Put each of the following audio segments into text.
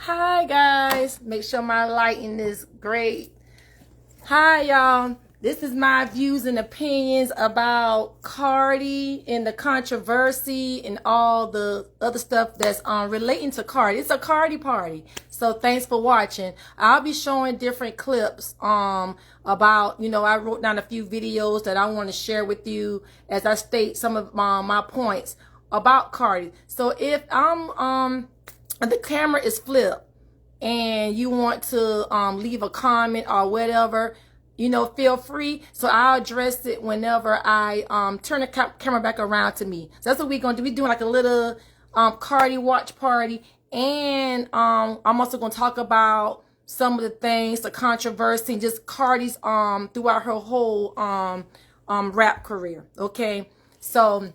Hi guys, make sure my lighting is great. Hi y'all, this is my views and opinions about Cardi and the controversy and all the other stuff that's relating to Cardi. It's a Cardi party, so thanks for watching. I'll be showing different clips about, I wrote down a few videos that I want to share with you as I state some of my points about Cardi. So if the camera is flipped and you want to leave a comment or whatever, feel free. So I'll address it whenever I turn the camera back around to me. So that's what we're gonna do. We're doing like a little Cardi watch party, and I'm also gonna talk about some of the things, the controversy, and just Cardi's throughout her whole rap career. Okay, so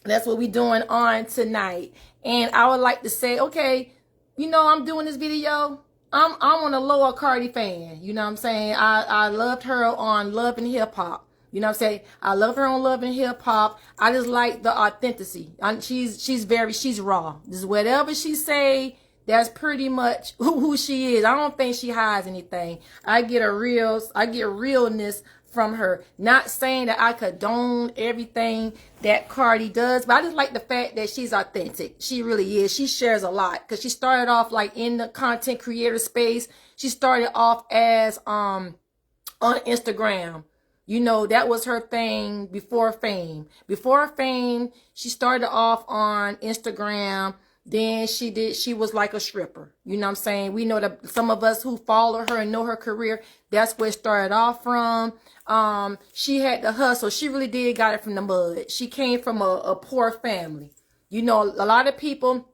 that's what we're doing on tonight. And I would like to say, okay, I'm doing this video. I'm on a lower Cardi fan. You know what I'm saying? I loved her on Love and Hip Hop. You know what I'm saying? I love her on Love and Hip Hop. I just like the authenticity. She's raw. Just whatever she say, that's pretty much who she is. I don't think she hides anything. I get realness from her. Not saying that I condone everything that Cardi does, but I just like the fact that she's authentic. She really is. She shares a lot because she started off like in the content creator space. She started off as on Instagram. That was her thing before fame. Before fame, she started off on Instagram. Then she was like a stripper. You know what I'm saying? We know that some of us who follow her and know her career, that's where it started off from. She had to hustle. She really did got it from the mud. She came from a poor family. A lot of people,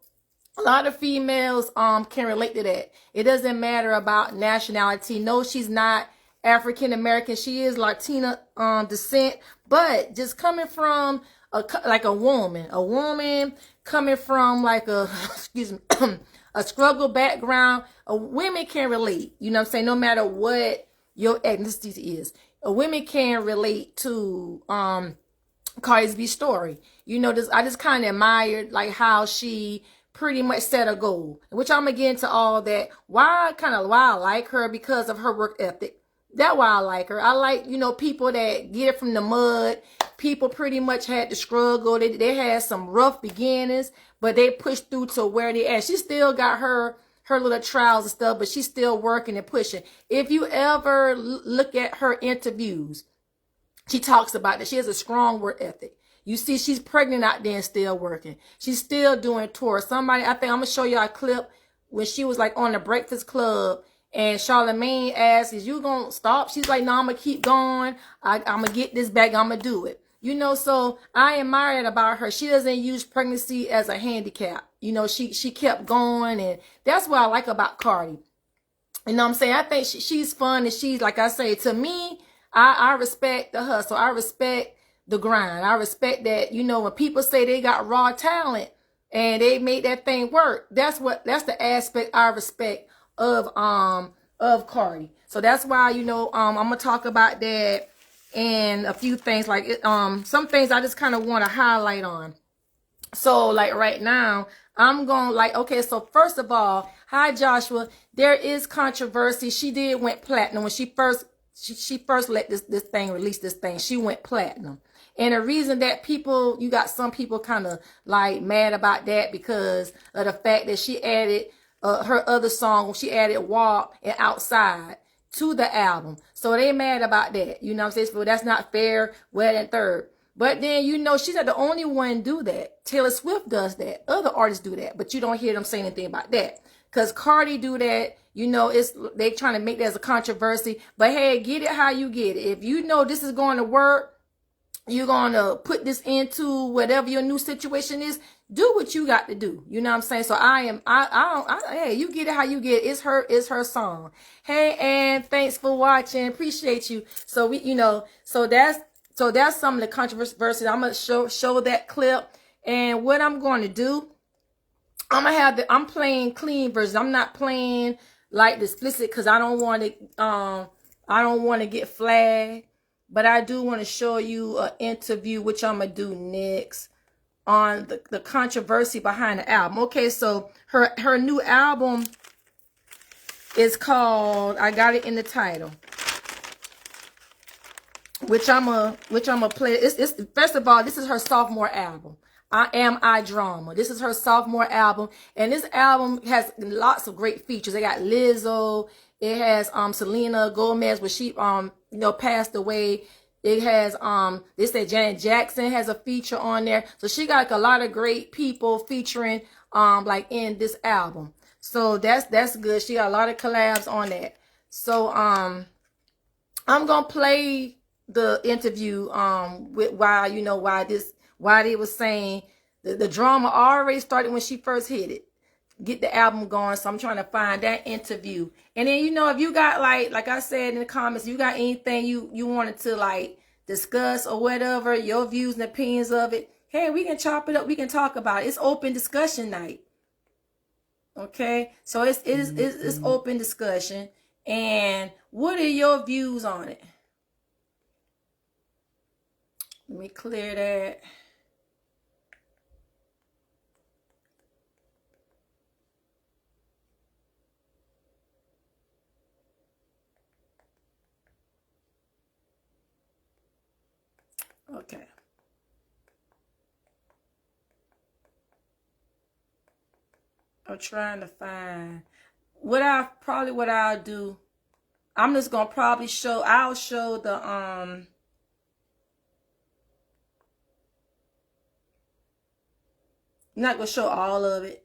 a lot of females can relate to that. It doesn't matter about nationality. No, she's not African American. She is Latina descent, but just coming from a woman coming from like a a struggle background, women can relate. You know what I'm saying? No matter what your ethnicity is, women can relate to Cardi B's story. I just kind of admired like how she pretty much set a goal, which I'm gonna get into all that. Why I like her, because of her work ethic. That's why I like her. I like, people that get it from the mud. People pretty much had to struggle. They had some rough beginnings, but they pushed through to where they at. She still got her little trials and stuff, but she's still working and pushing. If you ever look at her interviews, she talks about that. She has a strong work ethic. You see, she's pregnant out there and still working. She's still doing tours. I think I'm going to show you a clip when she was like on the Breakfast Club. And Charlamagne asked, is you going to stop? She's like, no, I'm going to keep going. I'm going to get this back. I'm going to do it. So I admire it about her. She doesn't use pregnancy as a handicap. She kept going. And that's what I like about Cardi. You know what I'm saying? I think she's fun. And she's, like I say, to me, I respect the hustle. I respect the grind. I respect that, when people say they got raw talent and they made that thing work, that's the aspect I respect of Cardi. So that's why, I'm gonna talk about that and a few things like some things I just kind of want to highlight on. So like right now, I'm going okay, so first of all, hi Joshua, there is controversy. She did went platinum when she first let this thing release this thing. She went platinum. And the reason that you got some people kind of like mad about that because of the fact that she added her other song, she added Walk and Outside to the album. So they mad about that. You know what I'm saying? So that's not fair, well and third. But then, she's not the only one do that. Taylor Swift does that. Other artists do that. But you don't hear them say anything about that. Because Cardi do that, they trying to make that as a controversy. But hey, get it how you get it. If you know this is going to work, you're going to put this into whatever your new situation is, do what you got to do. You know what I'm saying? So hey, you get it how you get it. It's her song. Hey, and thanks for watching. Appreciate you. So so that's some of the controversy. I'm going to show that clip. And what I'm going to do, I'm playing clean version. I'm not playing like the explicit because I don't want to get flagged. But I do want to show you an interview, which I'm going to do next, on the controversy behind the album. Okay, so her new album is called, I got it in the title, which I'm a play. It's first of all, this is her sophomore album. I Drama. This is her sophomore album, and this album has lots of great features. They got Lizzo. It has Selena Gomez, where she passed away. It has they say Janet Jackson has a feature on there. So she got like a lot of great people featuring like in this album. So that's good. She got a lot of collabs on that. So I'm gonna play the interview with why they was saying the drama already started when she first hit it. Get the album going. So I'm trying to find that interview. And then if you got like I said in the comments, you got anything you wanted to like discuss or whatever, your views and opinions of it, hey, we can chop it up, we can talk about it. It's open discussion night. Okay? So it's open discussion. And what are your views on it? Let me clear that. Okay. I'm trying to find what I'll do. I'm just gonna probably I'll show the I'm not gonna show all of it,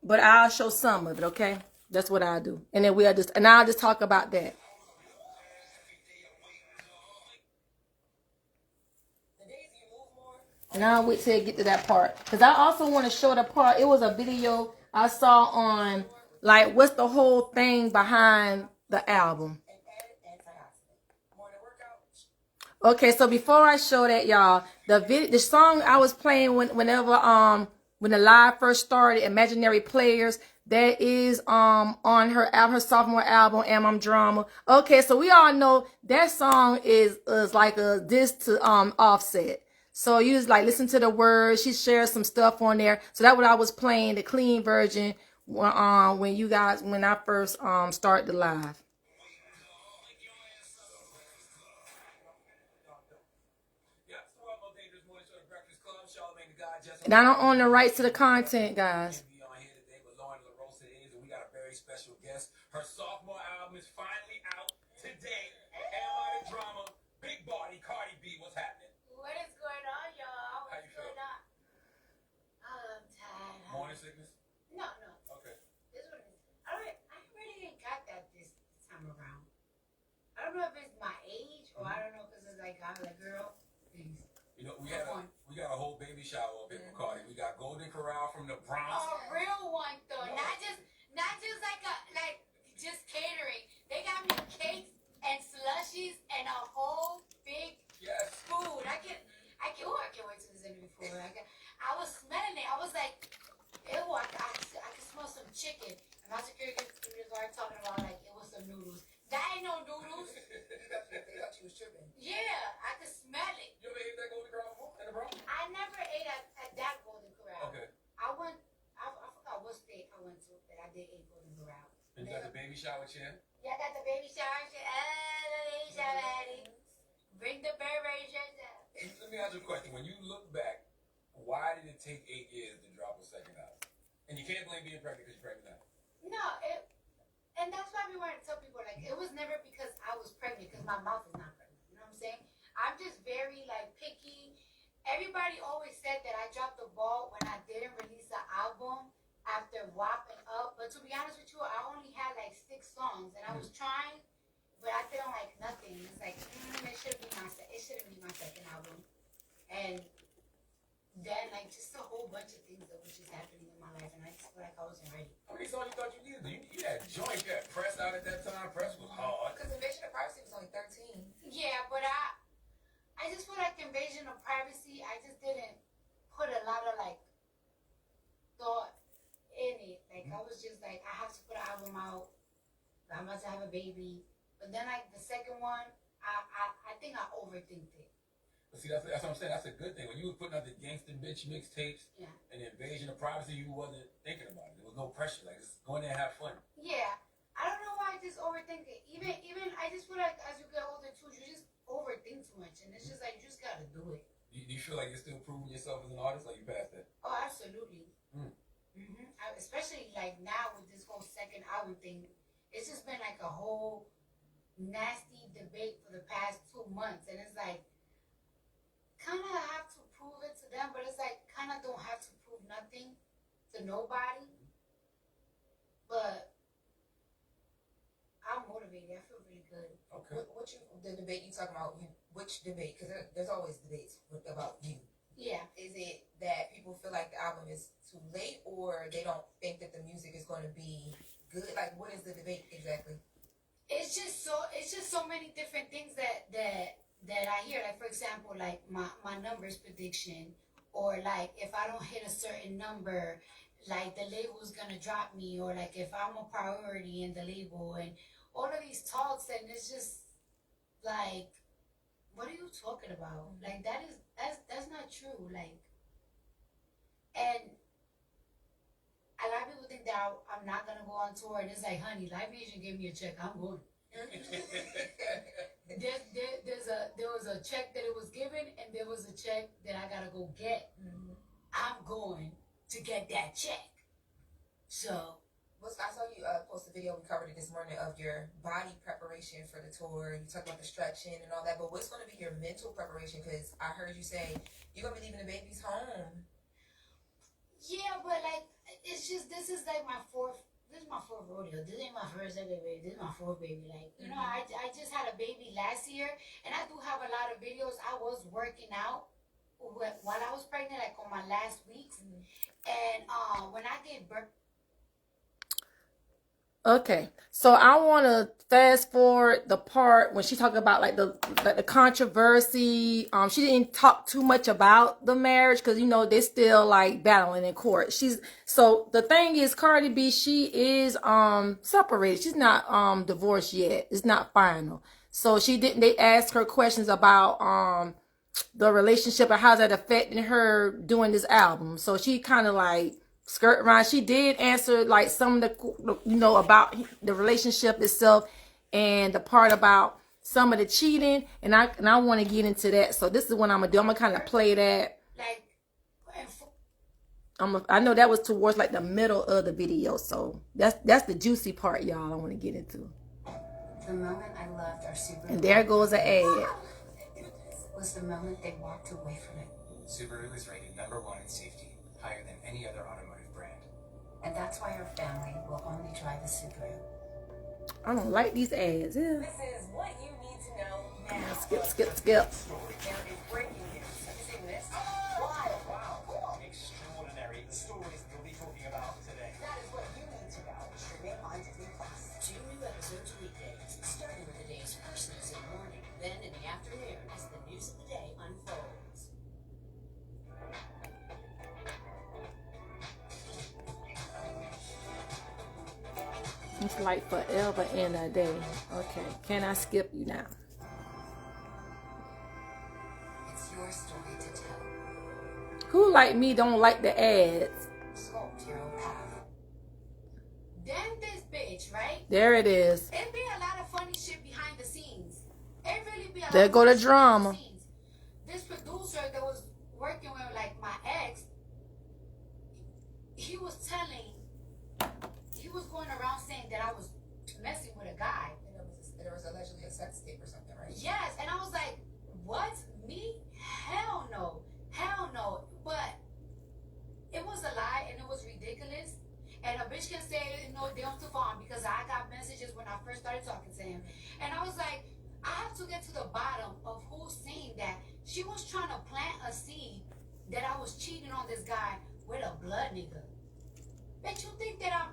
but I'll show some of it, okay? That's what I'll do. And then I'll just talk about that. And I'll wait till I get to that part. Because I also want to show the part. It was a video I saw on, like, what's the whole thing behind the album. Okay, so before I show that, y'all, the song I was playing when the live first started, Imaginary Players, that is on her sophomore album, I'm Drama. Okay, so we all know that song is like a diss to Offset. So you just like listen to the words. She shares some stuff on there. So that's what I was playing, the clean version, when I first started the live. And I don't own the rights to the content, guys. Her sophomore album is finally out today. Am I Drama? Big Body, Cardi B. What's happening? What is going on, y'all? How you feel? I'm tired. Morning sickness? No. Okay. This one is. I really ain't got that this time around. I don't know if it's my age or I don't know because it's like I'm like, girl, please. We got a whole baby shower up at McCarty. We got Golden Corral from the Bronx. A real one though, not just like just catering. They got me cakes and slushies and a whole big food. I can't wait till this interview for it. I was smelling it. I was like, ew, I can smell some chicken. And my security guard talking about like it was some noodles. That ain't no noodles. They thought you was tripping. Yeah, I could smell it. You ever ate that Golden Corral before in the Bronx? I never ate at that Golden Corral. Okay. I forgot what state I went to, but I did eat Golden Corral. And you got the baby shower chair? Yeah, I got the baby shower chair. Baby shower. Bring the baby shower. Let me ask you a question. When you look back, why did it take 8 years to drop a second album? And you can't blame being pregnant because you're pregnant now. No, and that's why we want to tell people, like, it was never because I was pregnant, because my mouth is not pregnant. You know what I'm saying? I'm just very, like, picky. Everybody always said that I dropped the ball when I didn't release the album after whopping up. But to be honest with you, I only had, like, 6 songs. And I was trying, but I felt like nothing. It's like, it shouldn't be my second album. And then, like, just a whole bunch of things that was just happening in my life, and I just feel like I wasn't ready. How many songs you thought you needed? You had joint, you had Press out at that time. Press was hard. Because Invasion of Privacy was only 13. Yeah, but I just feel like Invasion of Privacy, I just didn't put a lot of, like, thought in it. Like, I was just like, I have to put an album out. I'm about to have a baby. But then, like, the second one, I think I overthinked it. See, that's what I'm saying. That's a good thing. When you were putting out the Gangsta Bitch mixtapes and the Invasion of Privacy, you wasn't thinking about it. There was no pressure. Like, just go in there and have fun. Yeah. I overthinking. Even I just feel like as you get older too, you just overthink too much, and it's just like you just gotta do it. Do you feel like you're still proving yourself as an artist, or you past that? Oh, absolutely. Especially like now with this whole second album thing, it's just been like a whole nasty debate for the past 2 months, and it's like kind of have to prove it to them, but it's like kind of don't have to prove nothing to nobody. But I'm motivated. I feel really good. Okay. The debate you talking about? Which debate? Because there's always debates about you. Yeah. Is it that people feel like the album is too late, or they don't think that the music is going to be good? Like, what is the debate exactly? It's just so many different things that I hear. Like, for example, like my numbers prediction, or like if I don't hit a certain number, like the label's gonna drop me, or like if I'm a priority in the label, and all of these talks, and it's just like, what are you talking about? Like that's not true. Like, and a lot of people think that I'm not gonna go on tour, and it's like, honey, Live Nation gave me a check, I'm going. There was a check that it was given, and there was a check that I gotta go get. I'm going to get that check. So I saw you post a video, we covered it this morning, of your body preparation for the tour. You talked about the stretching and all that, but what's going to be your mental preparation? Because I heard you say you're going to be leaving the babies home. Yeah, but like, it's just, this is my fourth rodeo. This ain't my first baby. This is my fourth baby. Like, you know, I just had a baby last year, and I do have a lot of videos. I was working out while I was pregnant, like on my last weeks. And when I gave birth. Okay, so I want to fast forward the part when she talked about like the controversy. She didn't talk too much about the marriage because, you know, they're still like battling in court. So the thing is, Cardi B, she is separated. She's not divorced yet. It's not final. So they asked her questions about the relationship and how's that affecting her doing this album. So she kind of like skirt around. She did answer like some of the, you know, about the relationship itself and the part about some of the cheating, and I want to get into that. So this is what I'm gonna do. I'm gonna kind of play that. I know that was towards like the middle of the video, so that's the juicy part, y'all. I want to get into. The moment I left our Subaru, and there goes an ad. Was the moment they walked away from it. Subaru is rated #1 in safety, higher than any other automotive brand. And that's why our family will only drive a Subaru. I don't like these ads. Yeah. This is what you need to know now. Skip. There is breaking news. Have you seen this? Wow. Extraordinary. The stories that we'll be talking about today. That is what you need to know. Streaming on Disney+. 2 new episodes weekdays, starting with the day's first news in the morning, then in the afternoon as the news of the day unfolds. It's like forever in a day. Okay, can I skip you now? It's your story to tell. Who like me don't like the ads? Sculpt your own path. Then this bitch, right? There it is. It be a lot of funny shit behind the scenes. It really be a lot There of go the funny shit drama. behind the scenes. This producer that was working with like my ex, he was going around saying that I was messing with a guy. There was allegedly a sex tape or something, right? Yes, and I was like, what? Me? Hell no. But it was a lie, and it was ridiculous. And a bitch can say, no, they don't too far, because I got messages when I first started talking to him. And I was like, I have to get to the bottom of who's saying that. She was trying to plant a seed that I was cheating on this guy with a blood nigga. Bet you think that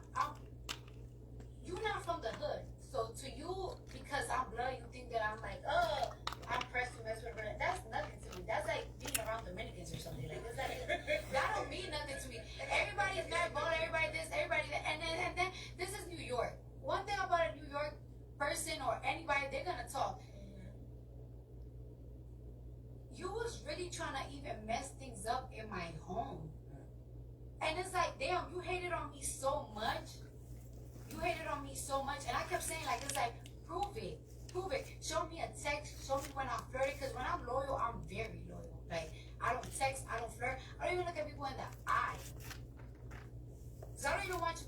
you're not from the hood. So to you, because I'm blood, you think that I'm like, oh, I'm pressed to mess with her. That's nothing to me. That's like being around Dominicans or something. Like, it's like, that don't mean nothing to me. Everybody's mad about everybody this, everybody that. And then this is New York. One thing about a New York person or anybody, they're going to talk. You was really trying to even mess things up in my home. And it's like, damn, you hated on me so much. And I kept saying, like, it's like,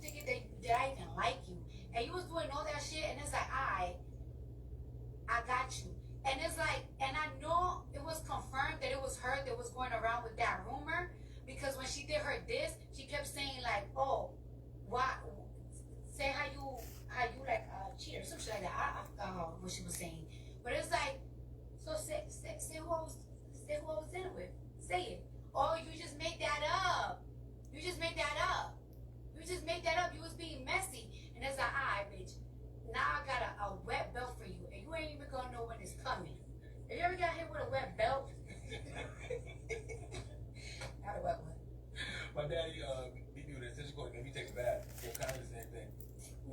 thinking that I even like you, and you was doing all that shit, and it's like, I got you. And it's like, and I know it was confirmed that it was her that was going around with that rumor, because when she did her diss, she kept saying like, oh, why, say how you like cheater, some shit like that. I forgot what she was saying, but it's like, so say who I was in with, say it. Oh, you just made that up. You just made that up. You was being messy, and it's like, alright, bitch. Now I got a wet belt for you, and you ain't even gonna know when it's coming. Have you ever got hit with a wet belt? Not a wet one. My daddy, he do this. Just go, maybe take a bath. It's kind of the same thing.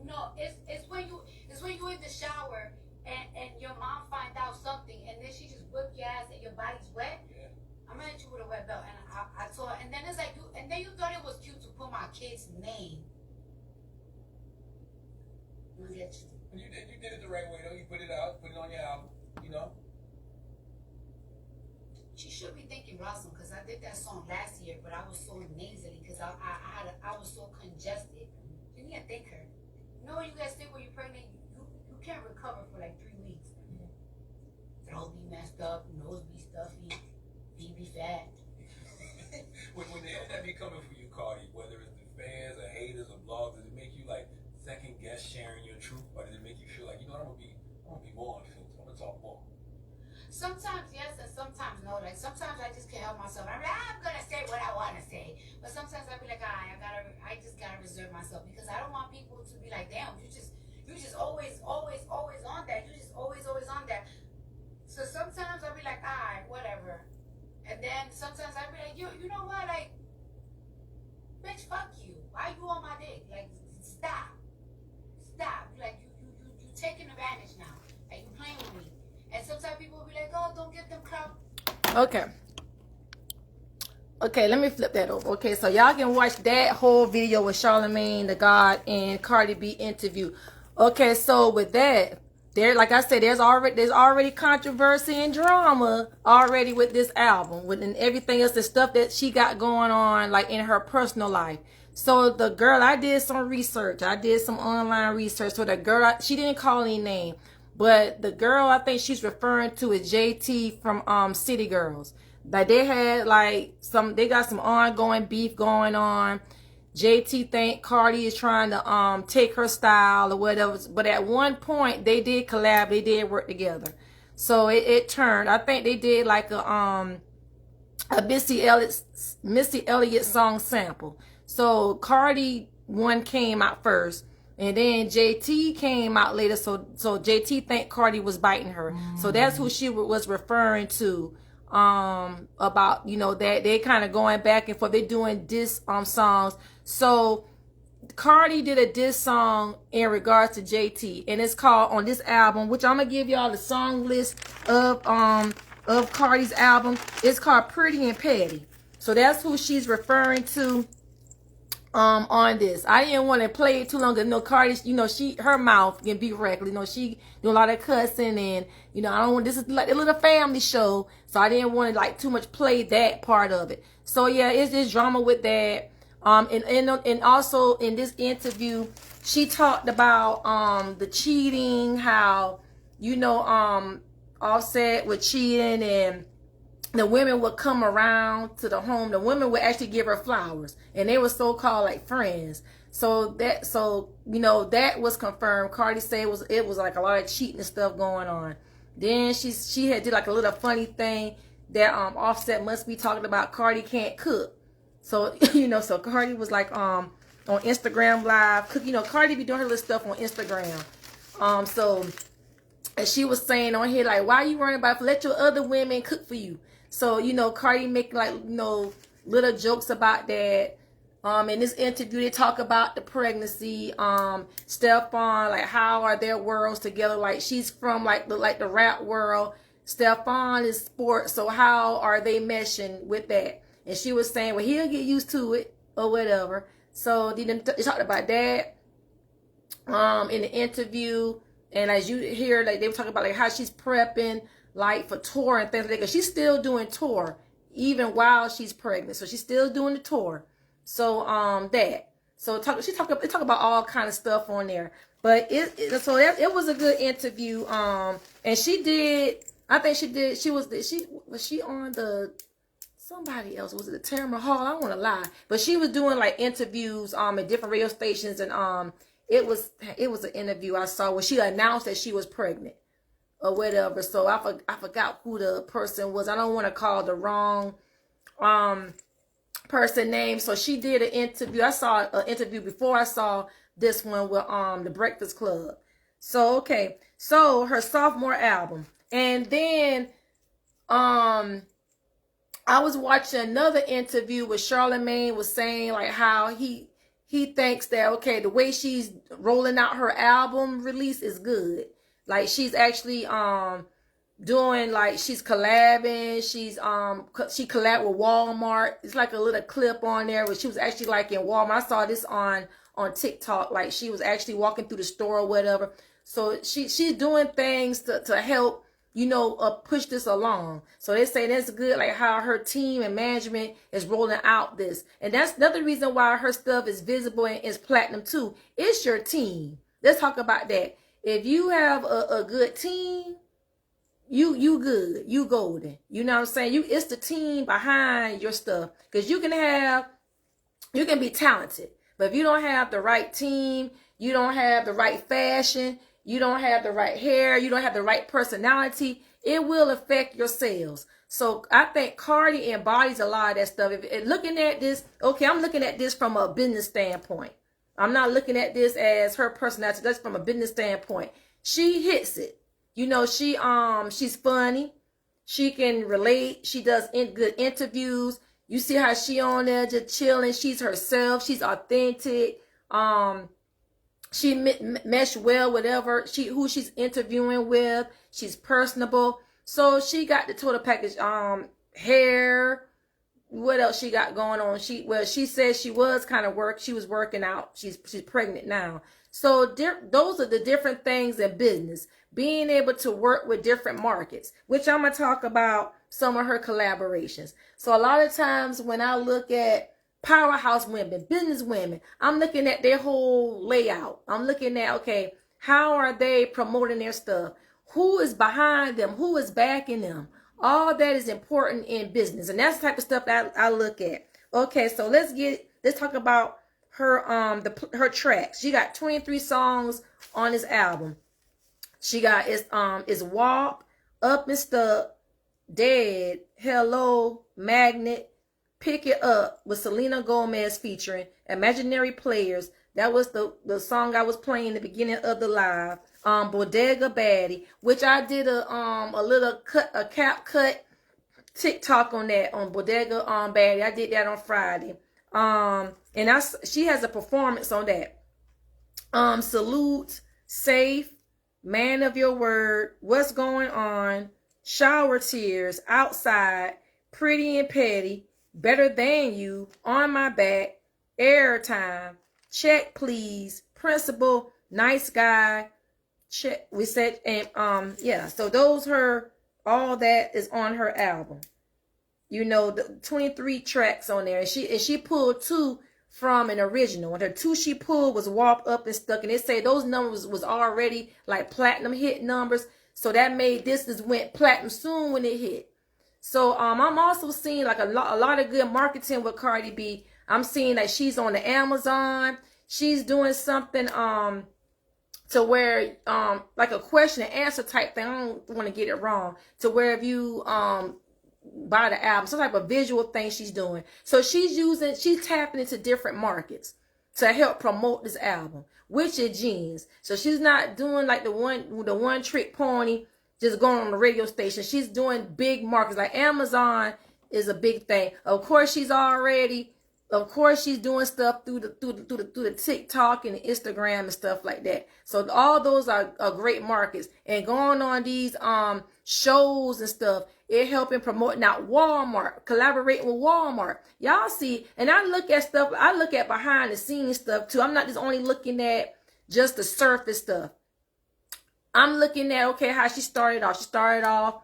No, it's when you in the shower and your mom find out something, and then she just whip your ass and your body's wet. Yeah. I'm gonna hit you with a wet belt, and I told her, and then it's like you thought it was cute to put my kid's name. I'm gonna get you. You did it the right way though. You put it out, put it on your album. You know. She should be thanking Blossom, because I did that song last year, but I was so nasally because I was so congested. You need to thank her. You know when you guys think when you're pregnant, you can't recover for like 3 weeks. Throat be messed up, nose be stuffy, feet be fat. when the internet be coming for you, Cardi, whether it's the fans or haters or blogs, does it make you like second guess sharing your truth, or does it make you feel like, you know, I'm gonna be more on filter, I'm gonna talk more? Sometimes yes, and sometimes no. Like sometimes I just can't help myself. I'm like, I'm gonna say what I want to say, but sometimes I be like, I just gotta reserve myself, because I don't want people to be like, damn, you just always on that. You just always on that. So sometimes I'll be like, whatever. And then sometimes I'll be like, you know what, like, bitch, fuck you. Why you on my dick? Like, stop. Like you taking advantage now. Like you playing with me. And sometimes people will be like, oh, don't give them clout. Okay, let me flip that over. Okay, so y'all can watch that whole video with Charlamagne the God and Cardi B interview. Okay, so with that, there, like I said, there's already controversy and drama already with this album, with and everything else, the stuff that she got going on, like in her personal life. So the girl, I did some research. I did some online research. So the girl, she didn't call any name, but the girl I think she's referring to is JT from City Girls. Like they had they got some ongoing beef going on. JT think Cardi is trying to take her style or whatever. But at one point they did collab, they did work together. So it turned. I think they did like a Missy Elliott song sample. So Cardi one came out first, and then JT came out later. So JT think Cardi was biting her. So that's who she was referring to. About, you know, that they kind of going back and forth. They're doing diss songs. So Cardi did a diss song in regards to JT, and it's called, on this album, which I'm gonna give y'all the song list of Cardi's album. It's called Pretty and Petty. So that's who she's referring to on this. I didn't want to play it too long, because, you know, Cardi, you know, her mouth can be reckless. You know, she do a lot of cussing, and, you know, I don't want, this is like a little family show, so I didn't want to like too much play that part of it. So yeah, it's just drama with that. And also in this interview, she talked about the cheating, how, you know, Offset with cheating, and the women would come around to the home. The women would actually give her flowers, and they were so-called like friends. So you know, that was confirmed. Cardi said it was like a lot of cheating and stuff going on. Then she had did like a little funny thing that Offset must be talking about Cardi can't cook. So you know, so Cardi was like on Instagram Live cook. You know, Cardi be doing her little stuff on Instagram. So and she was saying on here like, why you worrying about, let your other women cook for you? So, you know, Cardi make like, you know, little jokes about that. In this interview, they talk about the pregnancy. Stephon, like, how are their worlds together? Like, she's from like the rap world. Stephon is sports, so how are they meshing with that? And she was saying, well, he'll get used to it or whatever. So they talked about that in the interview. And as you hear, like, they were talking about like how she's prepping like for tour and things like that, because she's still doing tour even while she's pregnant. So she's still doing the tour. So that. So she talk about all kind of stuff on there. But it was a good interview. And she did. I think she did. Was she on the somebody else? Was it the Tamara Hall? I don't want to lie, but she was doing like interviews at different radio stations, and it was an interview I saw where she announced that she was pregnant or whatever. So I forgot who the person was. I don't want to call the wrong person name. So she did an interview. I saw an interview before I saw this one with the Breakfast Club. So okay, so her sophomore album, and then I was watching another interview where Charlamagne was saying like how he thinks that okay, the way she's rolling out her album release is good. Like she's actually doing like she's collabing. She collabed with Walmart. It's like a little clip on there where she was actually like in Walmart. I saw this on TikTok. Like she was actually walking through the store or whatever. So she's doing things to help, you know, push this along. So they say that's good, like how her team and management is rolling out this. And that's another reason why her stuff is visible and is platinum too. It's your team. Let's talk about that. If you have a good team, you good, you golden. You know what I'm saying? It's the team behind your stuff. Because you can be talented. But if you don't have the right team, you don't have the right fashion, you don't have the right hair, you don't have the right personality, it will affect your sales. So I think Cardi embodies a lot of that stuff. If looking at this, okay, I'm looking at this from a business standpoint. I'm not looking at this as her personality. That's from a business standpoint. She hits it. You know, she's funny. She can relate. She does good interviews. You see how she on there just chilling. She's herself. She's authentic. She mesh well with who she's interviewing with. She's personable. So she got the total package. Hair. What else she got going on? She said she was she was working out. She's pregnant now. So those are the different things in business. Being able to work with different markets, which I'm going to talk about some of her collaborations. So a lot of times when I look at powerhouse women, business women, I'm looking at their whole layout. I'm looking at, okay, how are they promoting their stuff? Who is behind them? Who is backing them? All that is important in business. And that's the type of stuff that I look at. Okay, so let's talk about her her tracks. She got 23 songs on this album. She got it's WAP, Up and Stuck, Dead, Hello, Magnet, Pick It Up with Selena Gomez featuring Imaginary Players. That was the song I was playing in the beginning of the live. Bodega Baddie, which I did a cap cut TikTok on that, on Bodega Baddie. I did that on Friday. And she has a performance on that. Salute, Safe, Man of Your Word, What's Going On, Shower Tears, Outside, Pretty and Petty, Better Than You, On My Back, Airtime, Check Please, Principal, Nice Guy, Check. We said, and yeah. So all that is on her album. You know, the 23 tracks on there, and she pulled 2 from an original. And her 2 she pulled was WAP, Up and Stuck, and they say those numbers was already like platinum hit numbers. So that made this went platinum soon when it hit. So I'm also seeing like a lot of good marketing with Cardi B. I'm seeing that she's on the Amazon. She's doing something to where like a question and answer type thing. I don't want to get it wrong. To where if you buy the album, some type of visual thing she's doing. So she's tapping into different markets to help promote this album, which is genius. So she's not doing like the one trick pony, just going on the radio station. She's doing big markets. Like Amazon is a big thing. Of course she's doing stuff through the TikTok and the Instagram and stuff like that. So all those are great markets. And going on these shows and stuff, it helping promote. Now Walmart, collaborating with Walmart. Y'all see, and I look at behind the scenes stuff too. I'm not just only looking at just the surface stuff. I'm looking at, okay, how she started off. She started off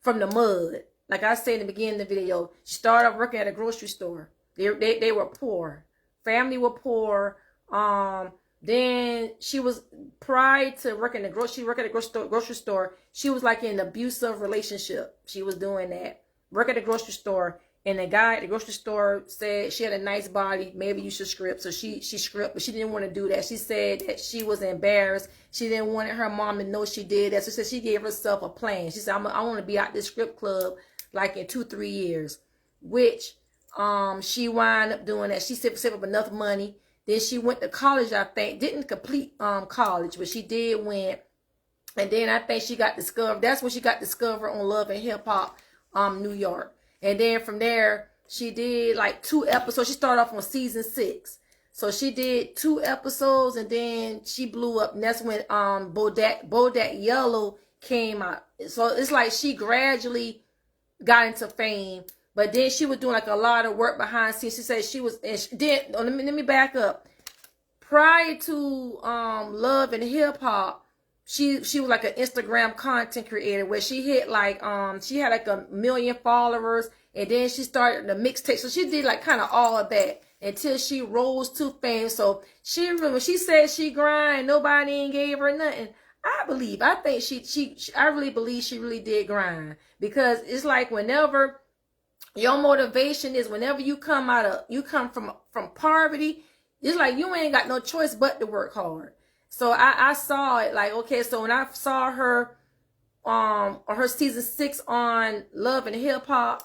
from the mud. Like I said in the beginning of the video, she started off working at a grocery store. They were poor. family were poor. Then she was, prior to working at the grocery store, she was like in an abusive relationship. She was doing that, work at the grocery store, and the guy at the grocery store said she had a nice body, maybe you should script. So she script, but she didn't want to do that. She said that she was embarrassed. She didn't want her mom to know she did that. So she said she gave herself a plan. She said, I want to be out this script club like in 2-3 years, which she wound up doing that. She saved up enough money. Then she went to college, I think. Didn't complete college, but she did went. And then I think she got discovered. That's when she got discovered on Love and Hip Hop, New York. And then from there, she did like 2 episodes. She started off on season 6. So she did 2 episodes, and then she blew up. And that's when Bodak Yellow came out. So it's like she gradually got into fame. But then she was doing like a lot of work behind the scenes. She said she was, and she did, let me back up. Prior to Love and Hip Hop, she was like an Instagram content creator where she hit like, she had like 1 million followers, and then she started the mixtape. So she did like kind of all of that until she rose to fame. So when she said she grind, nobody ain't gave her nothing. I really believe she really did grind, because it's like whenever your motivation is, whenever you come from poverty, it's like you ain't got no choice but to work hard. So I saw it like, okay, so when I saw her on her season 6 on Love and Hip Hop,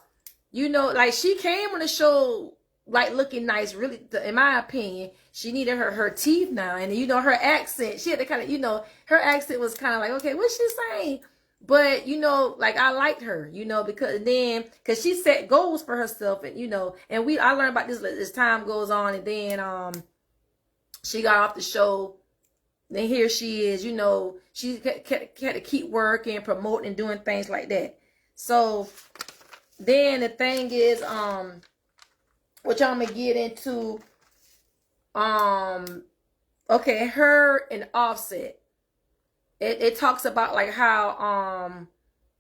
you know, like she came on the show like looking nice. Really, in my opinion, she needed her teeth now, and you know her accent. She had to kind of, you know, her accent was kind of like, okay, what's she saying? But, you know, like I liked her, you know, because she set goals for herself, and, you know, and I learned about this as time goes on, and then she got off the show. Then here she is, you know, she had to keep working, promoting, and doing things like that. So then the thing is, which I'm gonna get into, okay, her and Offset. It talks about like how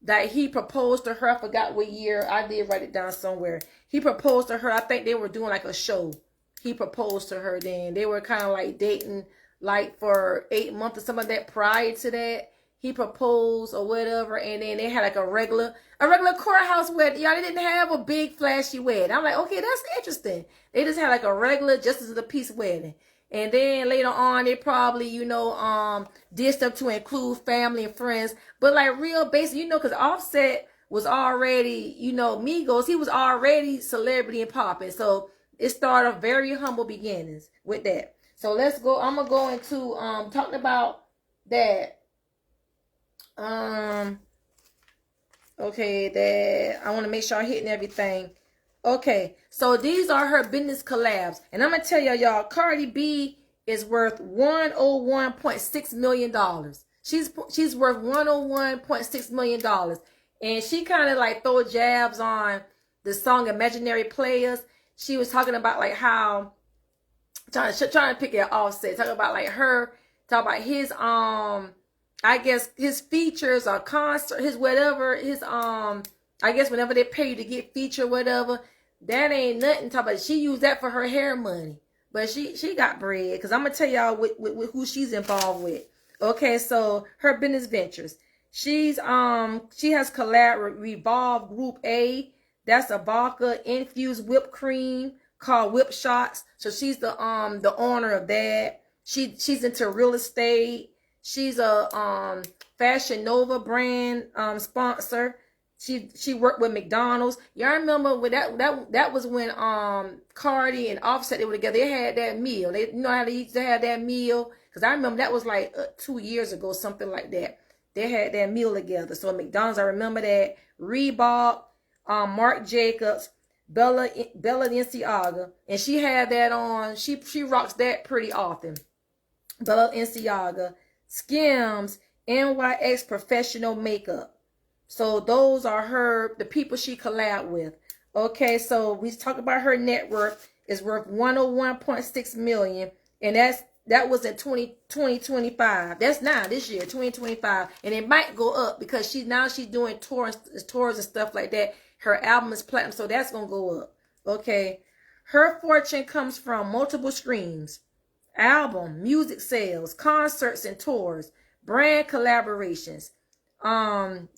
that he proposed to her. I forgot what year. I did write it down somewhere. He proposed to her. I think they were doing like a show. He proposed to her. Then they were kind of like dating like for 8 months or something like that. Prior to that, he proposed or whatever, and then they had like a regular courthouse wedding. Y'all, they didn't have a big flashy wedding. I'm like, okay, that's interesting. They just had like a regular justice of the peace wedding. And then later on, they probably, you know, did stuff to include family and friends. But like real basic, you know, because Offset was already, you know, Migos, he was already celebrity and popping. So it started very humble beginnings with that. So let's go. I'm going to go into talking about that. Okay, that I want to make sure I'm hitting everything. Okay, so these are her business collabs. And I'm going to tell y'all, Cardi B is worth $101.6 million. She's worth $101.6 million. And she kind of like throw jabs on the song Imaginary Players. She was talking about like how, trying to pick it Offset, talking about like her, talking about his, I guess his features or concert, his whatever, his, I guess whenever they pay you to get feature, whatever, that ain't nothing. Talk about, she used that for her hair money, but she got bread. Cause I'm gonna tell y'all with who she's involved with. Okay, so her business ventures. She has collab with Revolve Group A. That's a vodka infused whipped cream called Whip Shots. So she's the owner of that. She's into real estate. She's a Fashion Nova brand sponsor. She worked with McDonald's. Y'all remember when that was when Cardi and Offset, they were together. They had that meal. They, you know how they used to have that meal? Because I remember that was like 2 years ago, something like that. They had that meal together. So at McDonald's, I remember that. Reebok, Marc Jacobs, Bella Balenciaga, and she had that on. She rocks that pretty often. Bella Balenciaga, Skims, NYX Professional Makeup. So those are the people she collabed with. Okay, so we talk about her net worth is worth $101.6 million, and that was in 2025. That's now this year, 2025, and it might go up because she's doing tours and stuff like that. Her album is platinum, so that's gonna go up. Okay, Her fortune comes from multiple streams: album, music sales, concerts and tours, brand collaborations,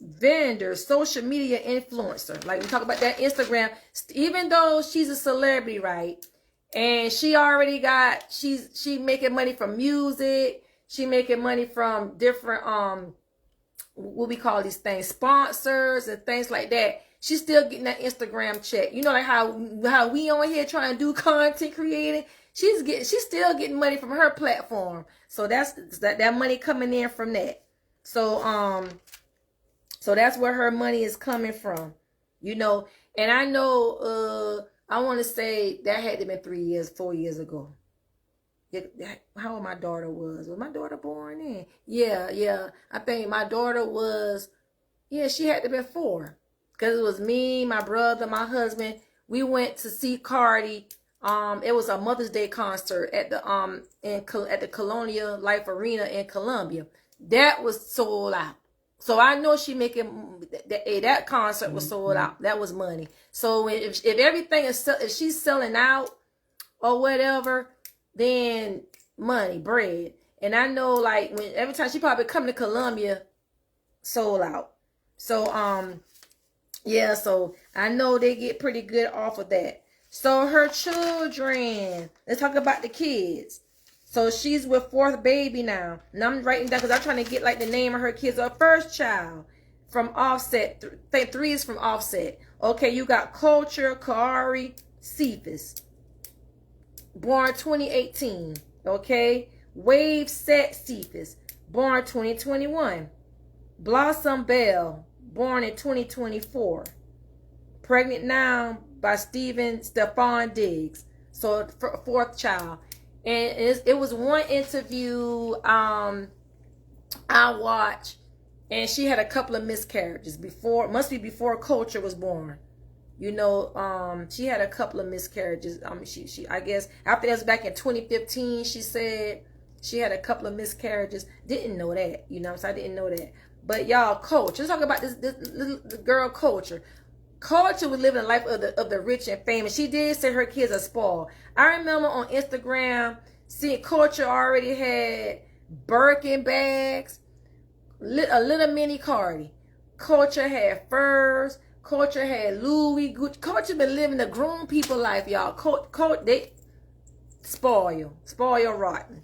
vendors, social media influencer. Like we talk about that Instagram, even though she's a celebrity, right? And she already got, she making money from music. She making money from different, what we call these things, sponsors and things like that. She's still getting that Instagram check. You know, like how we on here trying to do content creating. She's still getting money from her platform. So that's that money coming in from that. So so that's where her money is coming from. You know, and I know I want to say that had to been 4 years ago. How old my daughter was my daughter born in? Yeah. I think my daughter was, she had to be 4. Because it was me, my brother, my husband. We went to see Cardi. It was a Mother's Day concert at the at the Colonial Life Arena in Columbia. That was sold out. So I know she making that concert was sold out. That was money. So if everything is, if she's selling out or whatever, then money, bread. And I know, like, when every time she probably come to Columbia, sold out. So yeah, so I know they get pretty good off of that. So her children, let's talk about the kids. So she's with 4th baby now. And I'm writing down because I'm trying to get like the name of her kids. Her first child from Offset. I think 3 is from Offset. Okay, you got Culture, Kari, Cephas. Born 2018. Okay. Wave Set Cephas. Born 2021. Blossom Bell. Born in 2024. Pregnant now by Stefan Diggs. So 4th child. And it was one interview I watched, and she had a couple of miscarriages must be before Culture was born. You know, she had a couple of miscarriages. She I guess after that was back in 2015. She said she had a couple of miscarriages. Didn't know that, you know. So I didn't know that. But y'all, Culture. Let's talk about this little girl, Culture. Culture was living the life of the rich and famous. She did say her kids are spoiled. I remember on Instagram seeing Culture already had Birkin bags, a little mini Cardi. Culture had furs. Culture had Louis, Gucci. Culture been living the grown people life, y'all. They spoil rotten.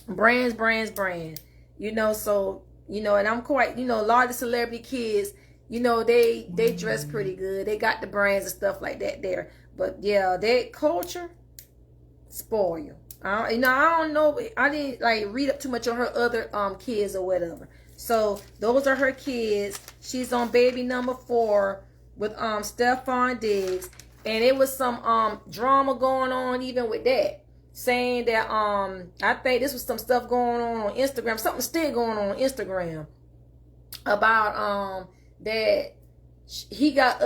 Brands. You know, so, you know, and I'm quite, you know, a lot of the celebrity kids, you know, they dress pretty good. They got the brands and stuff like that there. But yeah, that Culture, spoil. You know, I don't know. I didn't like read up too much on her other kids or whatever. So those are her kids. She's on baby number 4 with Stefan Diggs. And it was some drama going on even with that. Saying that I think this was some stuff going on Instagram. Something still going on Instagram about that he got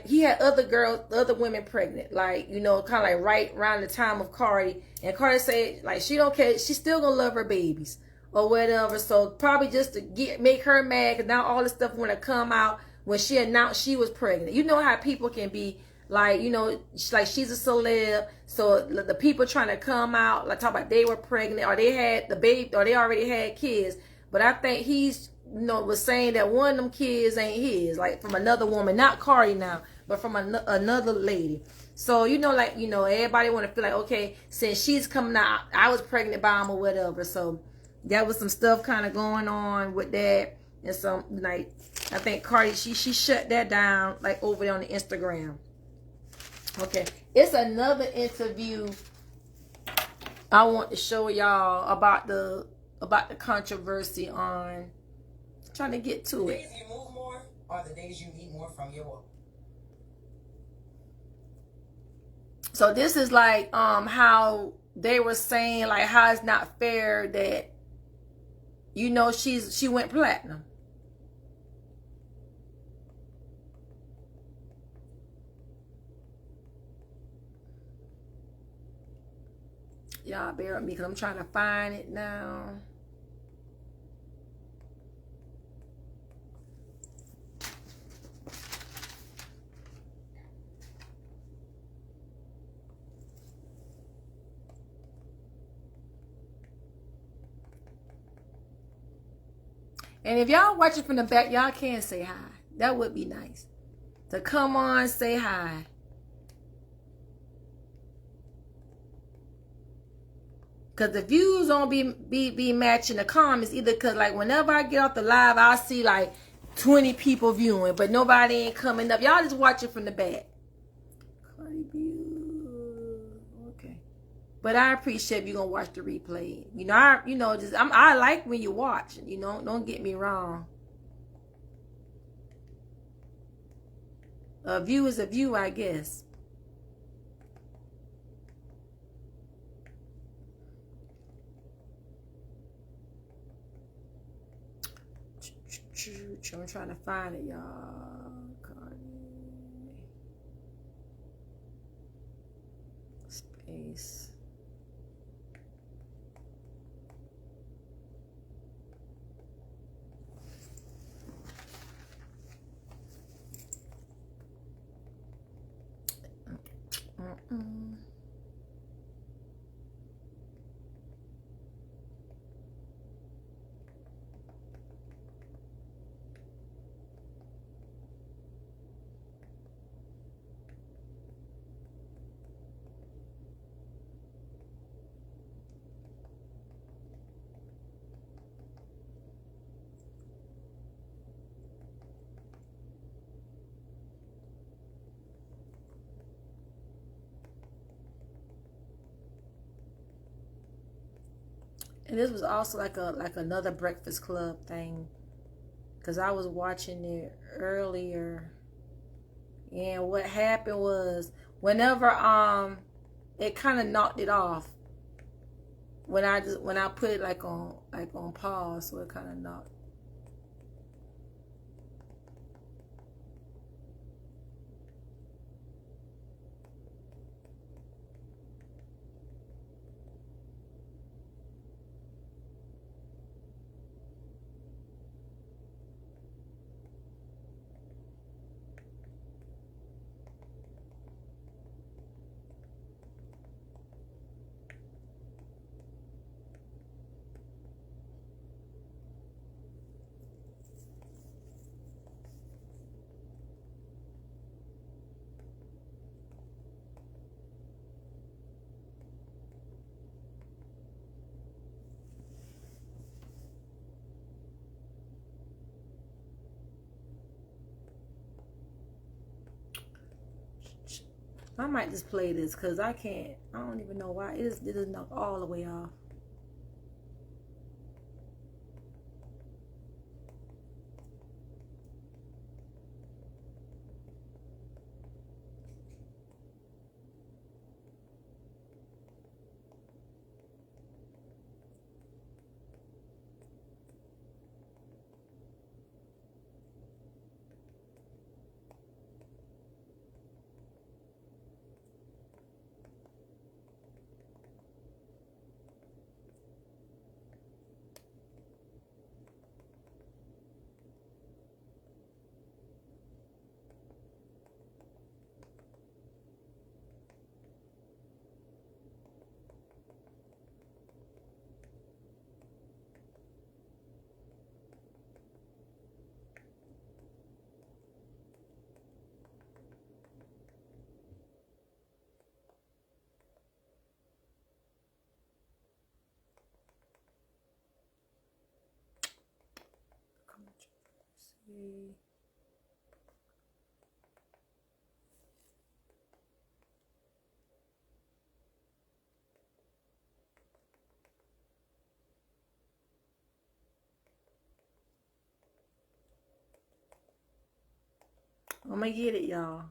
he had other women pregnant, like, you know, kind of like right around the time of Cardi. And Cardi said, like, she don't care, she's still gonna love her babies or whatever. So probably just to make her mad, because now all this stuff want to come out when she announced she was pregnant. You know how people can be, like, you know, like she's a celeb, so the people trying to come out, like, talk about they were pregnant or they had the baby or they already had kids. But I think he's, you know, was saying that one of them kids ain't his, like from another woman, not Cardi now, but from another lady. So, you know, like, you know, everybody want to feel like, okay, since she's coming out, I was pregnant by him or whatever. So that was some stuff kind of going on with that. And some, like, I think Cardi, she shut that down, like, over there on the Instagram. Okay, it's another interview I want to show y'all about the controversy on. Trying to get to it. The days you move more are the days you need more from your work. So this is like how they were saying, like, how it's not fair that, you know, she went platinum. Y'all bear with me because I'm trying to find it now. And if y'all watching from the back, y'all can say hi. That would be nice. To come on, say hi. Cause the views don't be matching the comments either. Cause like whenever I get off the live, I see like 20 people viewing, but nobody ain't coming up. Y'all just watching from the back. Cardi B. Okay. But I appreciate you gonna watch the replay. You know, I like when you watch. You know, don't get me wrong. A view is a view, I guess. I'm trying to find it, y'all. Cardi. Space. And this was also like another Breakfast Club thing, because I was watching it earlier, and what happened was whenever it kind of knocked it off when I put it like on pause, so it kind of knocked. I might just play this because I don't even know why. It just knocked all the way off. See. I'm gonna get it, y'all.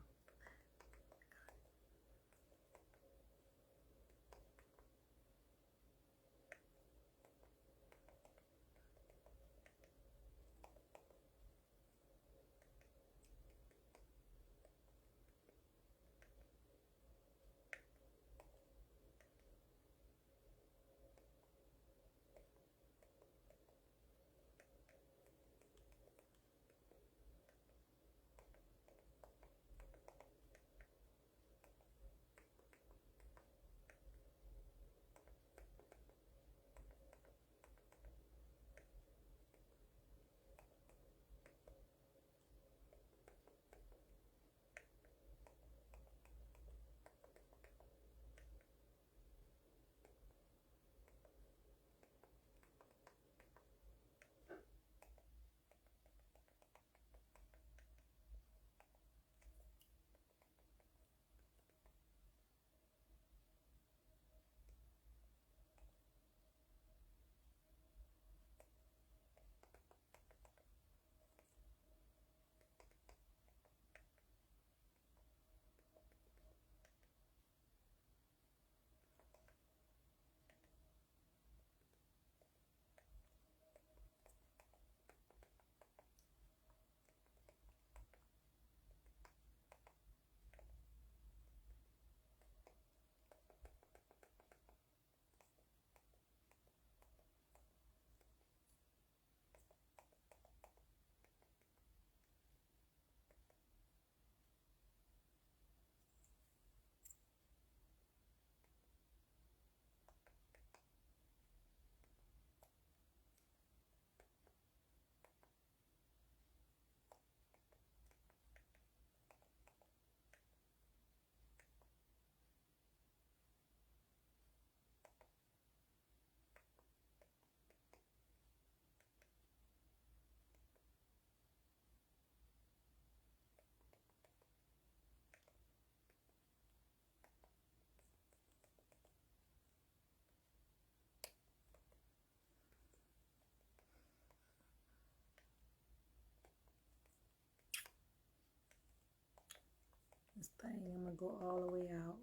thing. I'm gonna go all the way out.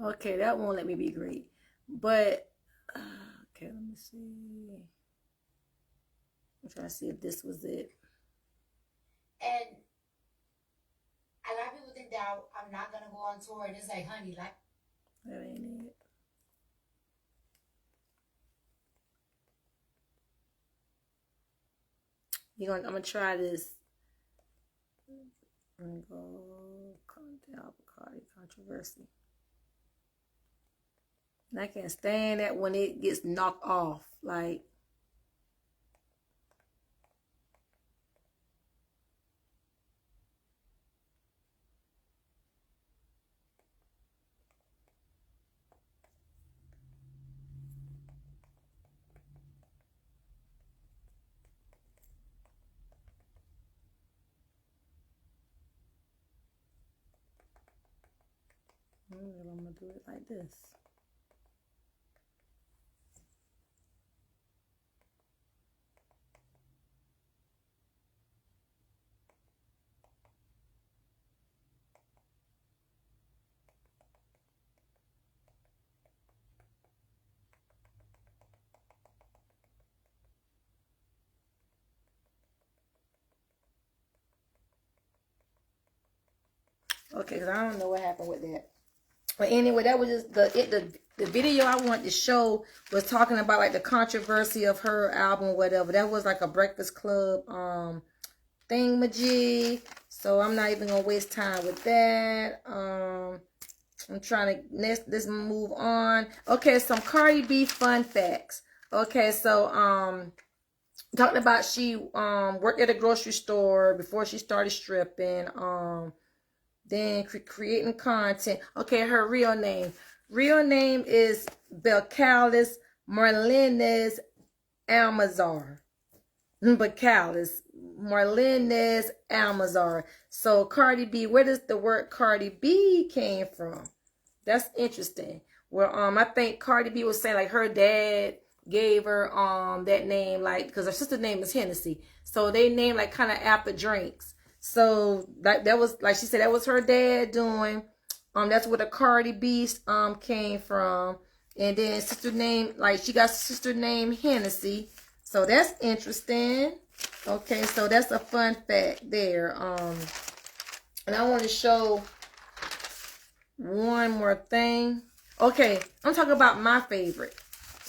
Okay, that won't let me be great. But, okay, let me see. I'm trying to see if this was it. And a lot of people think that I'm not gonna go on tour, and it's like, honey, like That ain't it. I'm gonna try this. I'm gonna go Cardi controversy. And I can't stand that when it gets knocked off. Like, I'm gonna do it like this. Okay, because I don't know what happened with that. But anyway, that was just the video I wanted to show was talking about like the controversy of her album or whatever. That was like a Breakfast Club thingamajig. So I'm not even gonna waste time with that. I'm trying to let's move on. Okay, some Cardi B fun facts. Okay, so talking about she worked at a grocery store before she started stripping. Then creating content. Okay, her real name. Real name is Belcalis Marlinez Almazar. Belcalis Marlinez Almazar. So Cardi B, where does the word Cardi B came from? That's interesting. Well, I think Cardi B was saying like her dad gave her that name, like, because her sister's name is Hennessy. So they named like kind of after drinks. So that was, like she said, that was her dad doing. That's where the Cardi B came from. And then sister name, like she got sister name Hennessy. So that's interesting. Okay, so that's a fun fact there. And I want to show one more thing. Okay, I'm talking about my favorite.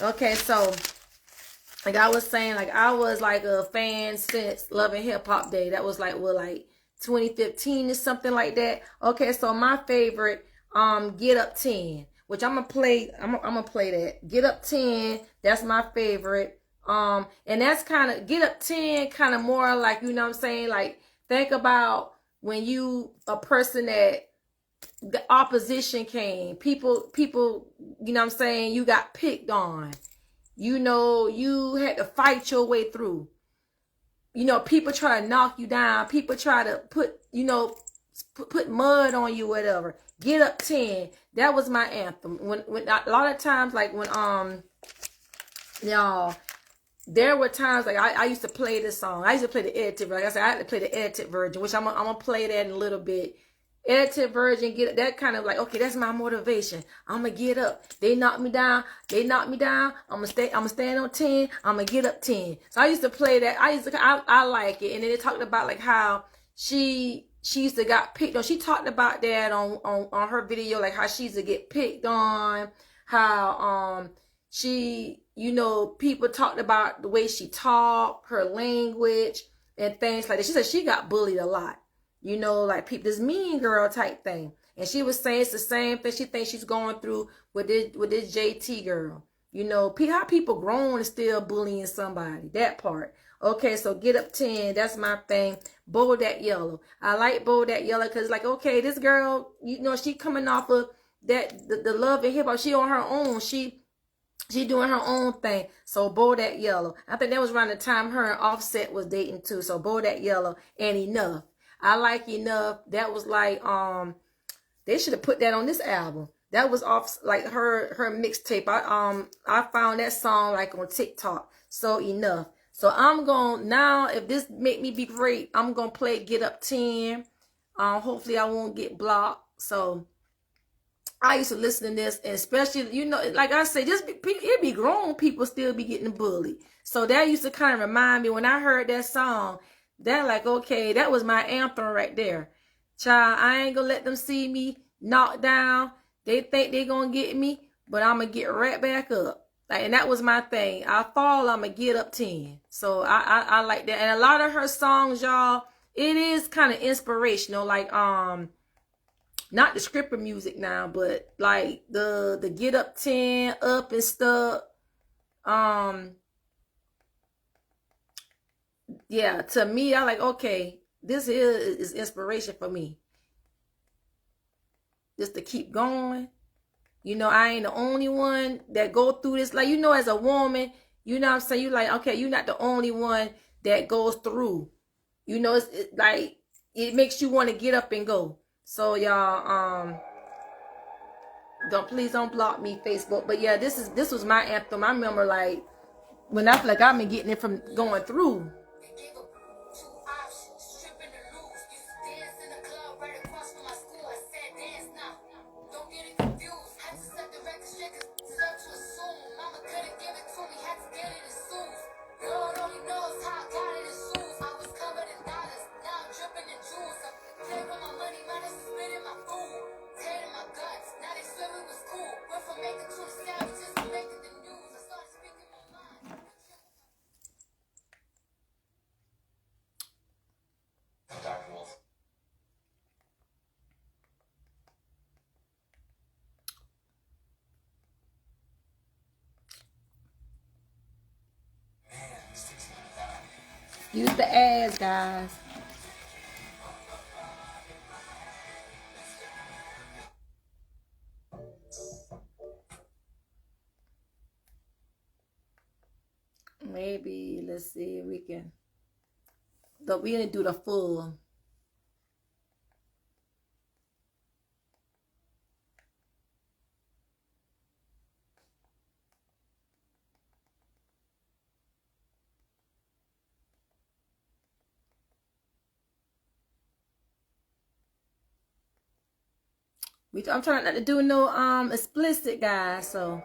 Okay, so like I was saying, like I was like a fan since Love and Hip Hop Day. That was like, well, like 2015 or something like that. Okay, so my favorite, Get Up 10, which I'm gonna play. I'm gonna play that. Get Up 10. That's my favorite. And that's kind of Get Up 10, kind of more like, you know what I'm saying? Like think about when a person that the opposition came, people, you know what I'm saying? You got picked on. You know, you had to fight your way through. You know, people try to knock you down. People try to put mud on you, whatever. Get Up 10. That was my anthem. When a lot of times, like when y'all, there were times like I used to play this song. I used to play the edited version. Like I said, I had to play the edited version, which I'm gonna play that in a little bit. Edited version, get that kind of like, okay, that's my motivation. I'm gonna get up. They knock me down. I'm gonna stand on 10. I'm gonna get up 10. So I used to play that. I like it. And then they talked about like how she used to got picked on. She talked about that on her video, like how she used to get picked on, how she, you know, people talked about the way she talked, her language and things like that. She said she got bullied a lot. You know, like people, this mean girl type thing. And she was saying it's the same thing she thinks she's going through with this JT girl. You know, how people grown and still bullying somebody. That part. Okay, so Get Up 10. That's my thing. Bodak Yellow. I like Bodak Yellow because, like, okay, this girl, you know, she coming off of that the Love and Hip Hop. She on her own. She She doing her own thing. So Bodak Yellow. I think that was around the time her and Offset was dating too. So Bodak Yellow and Enough. I like Enough. That was like they should have put that on this album. That was off like her mixtape. I found that song like on TikTok. So Enough. So I'm going now, if this make me be great, I'm gonna play Get Up 10. Hopefully I won't get blocked. So I used to listen to this, and especially, you know, like I say, it be grown people still be getting bullied. So that used to kind of remind me when I heard that song, that like, okay, that was my anthem right there. Child, I ain't gonna let them see me knocked down. They think they gonna get me, but I'm gonna get right back up. Like, and that was my thing. I fall, I'm gonna get up 10. So I like that. And a lot of her songs, y'all, it is kind of inspirational. Like, not the scripper music now, but like the Get Up 10, Up and Stuck. Yeah, to me, I like, okay, this is inspiration for me. Just to keep going. You know, I ain't the only one that go through this. Like, you know, as a woman, you know what I'm saying? You like, okay, you're not the only one that goes through. You know, it's like, it makes you want to get up and go. So y'all, please don't block me, Facebook. But yeah, this was my anthem. I remember like when I feel like I've been getting it from going through. Use the ads, guys. Maybe let's see if we can. We gonna do the full. I'm trying not to do no explicit, guys. So.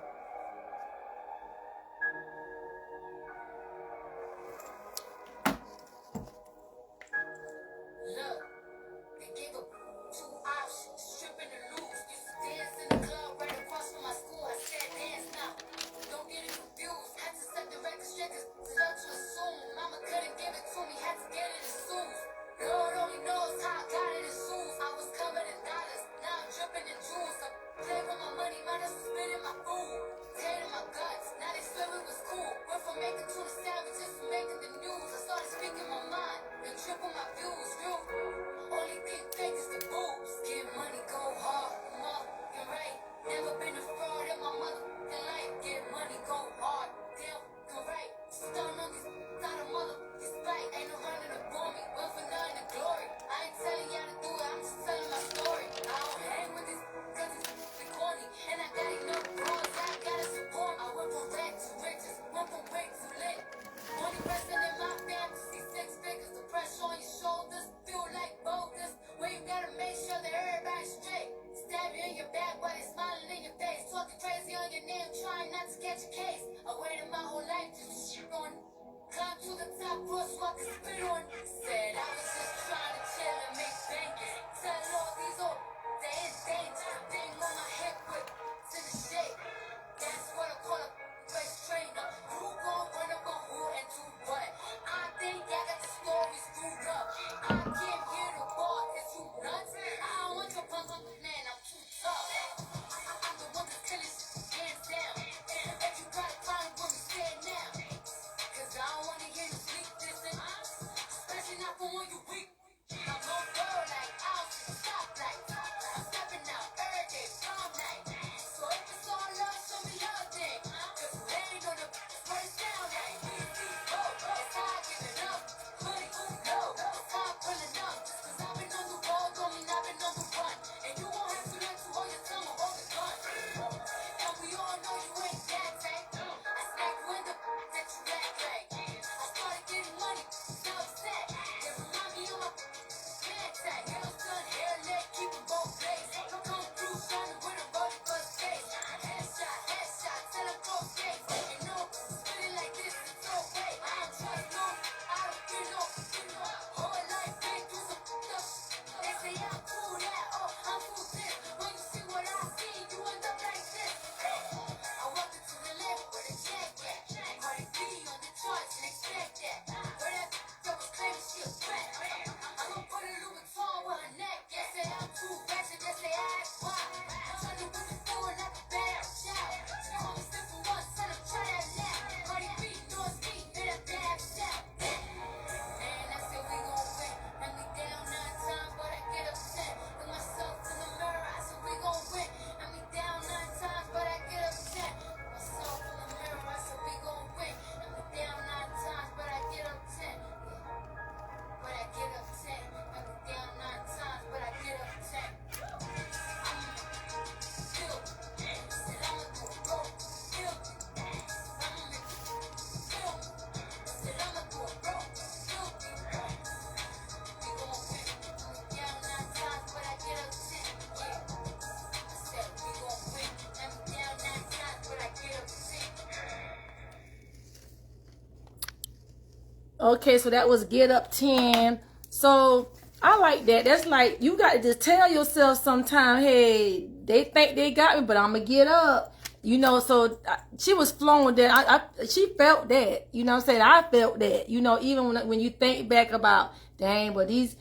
Okay, so that was Get Up 10. So I like that. That's like, you got to just tell yourself sometime, hey, they think they got me, but I'm going to get up. You know, so she was flowing that. She felt that. You know what I'm saying? I felt that. You know, even when you think back about, dang, but these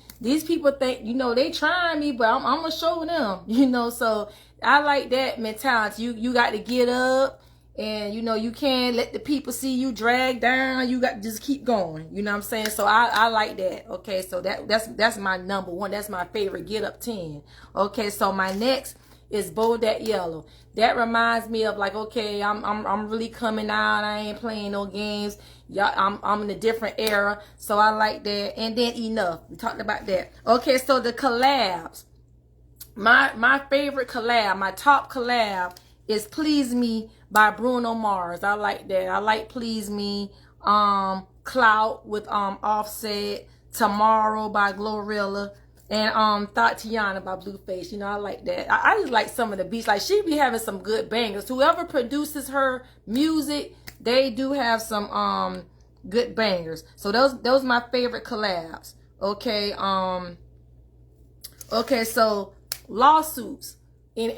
people think, you know, they trying me, but I'm going to show them. You know, so I like that mentality. You got to get up. And, you know, you can't let the people see you drag down. You got to just keep going. You know what I'm saying? So I like that. Okay, so that's my number one. That's my favorite Get Up 10. Okay, so my next is Bodak Yellow. That reminds me of like, okay, I'm really coming out. I ain't playing no games. Y'all, I'm in a different era. So I like that. And then Enough. We talked about that. Okay, so the collabs. My favorite collab, my top collab is Please Me by Bruno Mars. I like that. I like Please Me. Clout with Offset. Tomorrow by Glorilla. And Tatiana by Blueface. You know, I like that. I just like some of the beats. Like, she be having some good bangers. Whoever produces her music, they do have some good bangers. So those my favorite collabs. Okay, okay, so lawsuits. In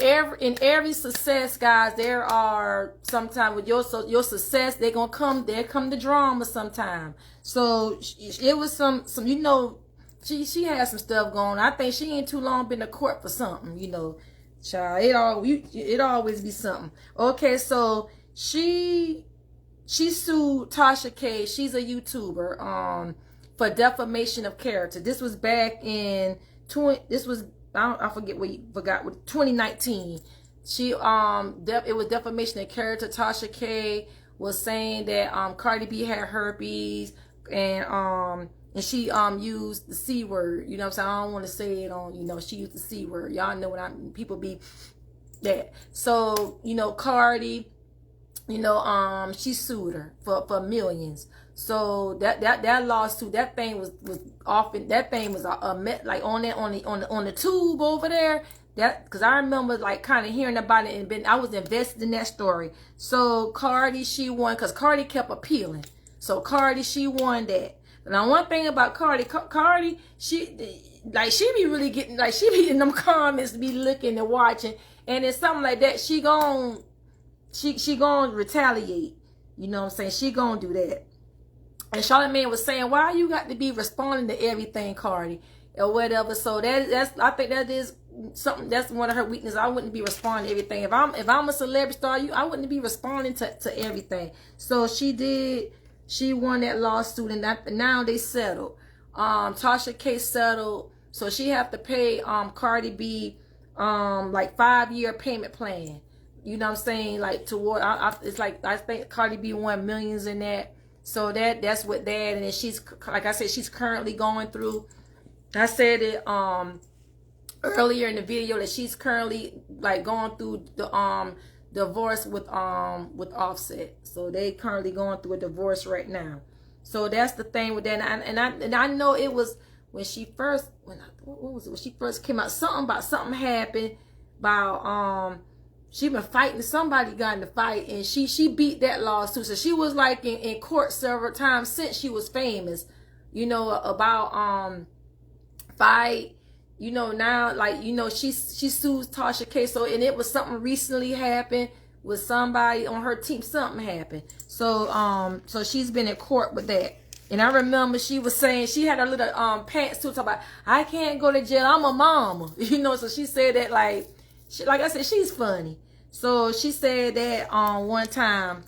every success, guys, there are sometimes with your success, there come the drama sometime. So it was some you know, she had some stuff going. I think she ain't too long been to court for something, you know. Child, it always be something. Okay, so she sued Tasha K. She's a YouTuber for defamation of character. This was back in I forget what you forgot, with 2019. She it was defamation of character. Tasha K was saying that Cardi B had herpes, and she used the C word. You know what I'm saying? I don't want to say it on, you know, she used the C word. Y'all know what people be that. So, you know, Cardi, you know, she sued her for millions. So that lawsuit, that thing was often, that thing was like on the tube over there. That, because I remember like kind of hearing about it, and I was invested in that story. So Cardi, she won, because Cardi kept appealing. So Cardi, she won that. Now, one thing about Cardi, she be really getting, like, she be in them comments, be looking and watching, and it's something like that, she gon' retaliate. You know what I'm saying? She gon' do that. And Charlamagne was saying, why you got to be responding to everything, Cardi, or whatever. So I think that is something, that's one of her weaknesses. I wouldn't be responding to everything. If I'm a celebrity star, I wouldn't be responding to everything. So she won that lawsuit, and now they settled. Tasha K settled, so she have to pay Cardi B like 5-year payment plan. You know what I'm saying? Like toward, it's like, I think Cardi B won millions in that. So that's what that, and then she's, like I said, she's currently going through, I said it earlier in the video, that she's currently like going through the divorce with Offset. So they currently going through a divorce right now. So that's the thing with that. And I know it was when she first, when she first came out, something happened about she been fighting, somebody got in the fight, and she beat that lawsuit. So she was like in court several times since she was famous, you know, about fight. You know, now, like, you know, she sues Tasha K. So, and it was something recently happened with somebody on her team. Something happened. So, so she's been in court with that. And I remember she was saying, she had her little pants too, talking about, I can't go to jail, I'm a mama. You know, so she said that, like I said, she's funny. So she said that one time,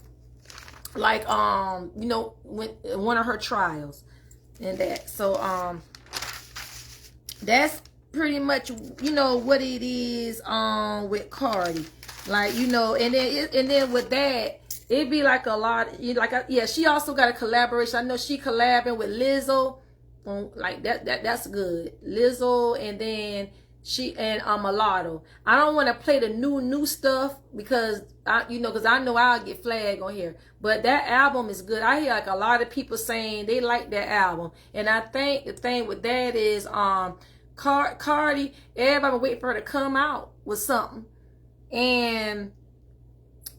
like, you know, when one of her trials and that. So that's pretty much, you know, what it is with Cardi. Like, you know, and then with that, it'd be like a lot, you know, like, yeah, she also got a collaboration. I know she collabing with Lizzo on, like, that's good. Lizzo, and then she and Mulatto. I don't want to play the new stuff because you know, because I know I'll get flagged on here. But that album is good. I hear like a lot of people saying they like that album, and I think the thing with that is Cardi, everybody waiting for her to come out with something, and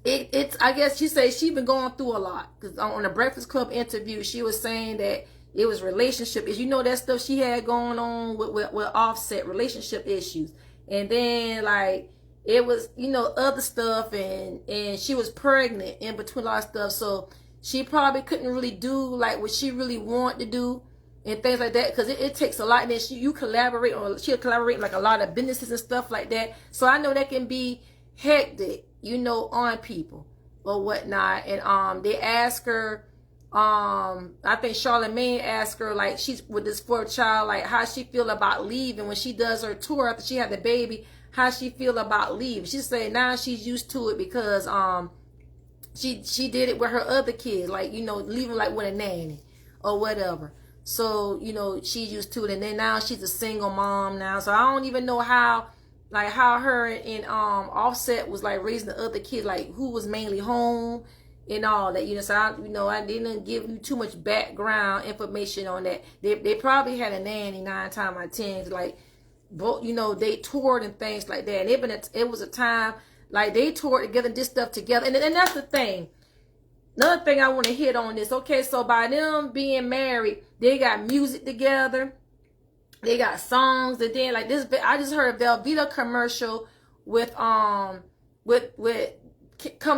it's I guess she said she been going through a lot, because on the Breakfast Club interview she was saying that It was relationship issues. You know, that stuff she had going on with Offset, relationship issues. And then like it was, you know, other stuff, and she was pregnant in between a lot of stuff. So she probably couldn't really do like what she really wanted to do and things like that, because it takes a lot. And then she'll collaborate like a lot of businesses and stuff like that. So I know that can be hectic, you know, on people or whatnot. And they ask her, I think Charlamagne asked her, like, she's with this fourth child, like how she feel about leaving when she does her tour after she had the baby. How she feel about leaving? She said now she's used to it because she did it with her other kids, like, you know, leaving like with a nanny or whatever. So, you know, she's used to it. And then now she's a single mom now. So I don't even know how her and Offset was like raising the other kids, like who was mainly home and all that, you know. So I didn't give you too much background information on that. They probably had a nanny 9 times out of 10, like, both, you know, they toured and things like that. And it was a time like they toured together, did stuff together. And that's the thing. Another thing I want to hit on this. Okay, so by them being married, they got music together. They got songs. And then like this, I just heard a Velveeta commercial with Come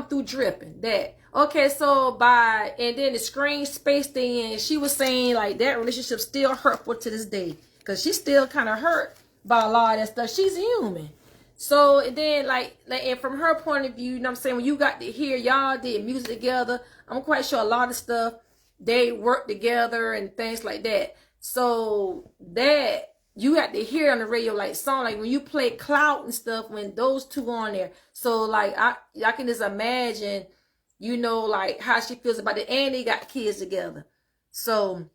Through Dripping. That. Okay, so and then the screen space thing, and she was saying like that relationship still hurtful to this day. Because she's still kind of hurt by a lot of that stuff. She's human. So, and then, like, and from her point of view, you know what I'm saying, when you got to hear y'all did music together, I'm quite sure a lot of stuff, they worked together and things like that. So, that, you had to hear on the radio, like, song, like, when you play Clout and stuff, when those two on there. So, like, I can just imagine, you know, like, how she feels about it. And they got kids together. So,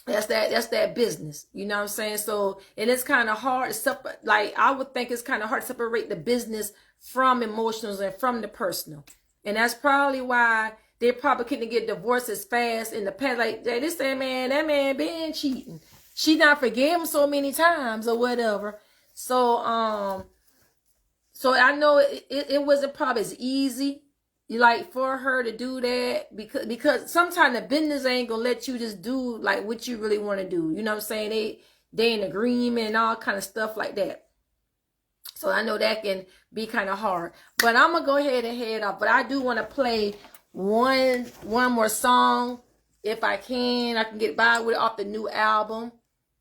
that's that business, you know what I'm saying? So, and it's kind of hard to separate, like, I would think it's kind of hard to separate the business from emotions and from the personal. And that's probably why they probably couldn't get divorced as fast in the past. Like, they say, man, that man been cheating. She not forgave him so many times or whatever. So, so I know it wasn't probably as easy, like, for her to do that, because sometimes the business ain't gonna let you just do like what you really want to do. You know what I'm saying? They in agreement and all kind of stuff like that. So I know that can be kind of hard. But I'm gonna go ahead and head off. But I do want to play one more song if I can. I can get by with it off the new album.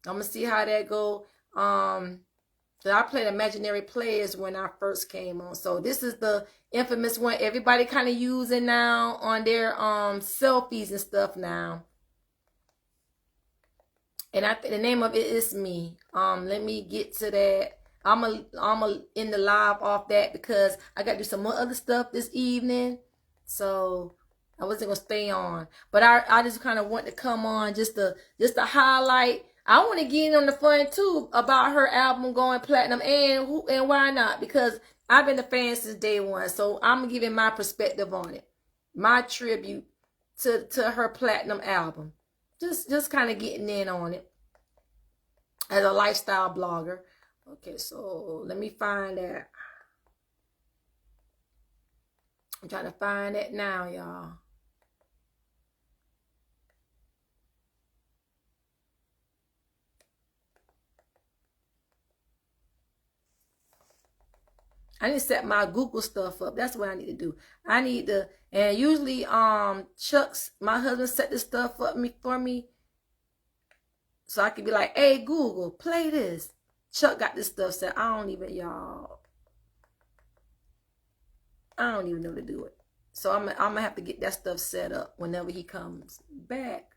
I'm gonna see how that go. So I played Imaginary Players when I first came on. So this is the infamous one everybody kind of using now on their selfies and stuff now. And the name of it is Me. Let me get to that. I'm a end the live off that because I got to do some more other stuff this evening. So I wasn't gonna stay on. But I just kind of want to come on just to highlight. I want to get in on the fun too about her album going platinum, and why not? Because I've been a fan since day one, so I'm giving my perspective on it, my tribute to her platinum album. Just kind of getting in on it as a lifestyle blogger. Okay, so let me find that. I'm trying to find it now, y'all. I need to set my Google stuff up. That's what I need to do. I need to, and usually Chuck's, my husband, set this stuff up for me. So I can be like, hey Google, play this. Chuck got this stuff set. I don't even know to do it. So I'm gonna have to get that stuff set up whenever he comes back.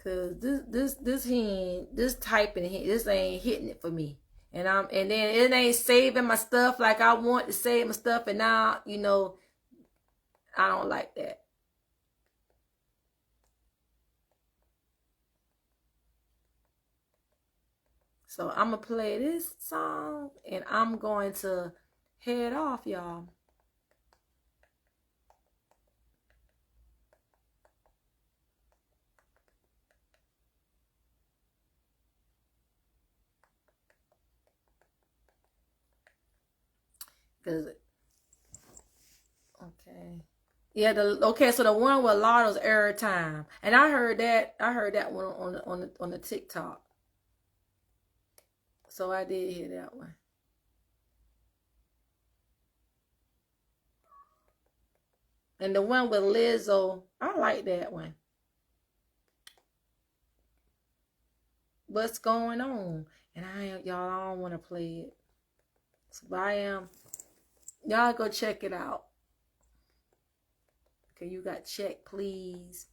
Cause this typing here, this ain't hitting it for me. And then it ain't saving my stuff like I want to save my stuff, and now, you know, I don't like that. So I'm gonna play this song and I'm going to head off, y'all. Okay, Yeah, okay, so the one with Lotto's every time. And I heard that one on the TikTok. So I did hear that one. And the one with Lizzo, I like that one. What's going on? And I don't want to play it. So I am. Y'all go check it out. Okay, you got check, please.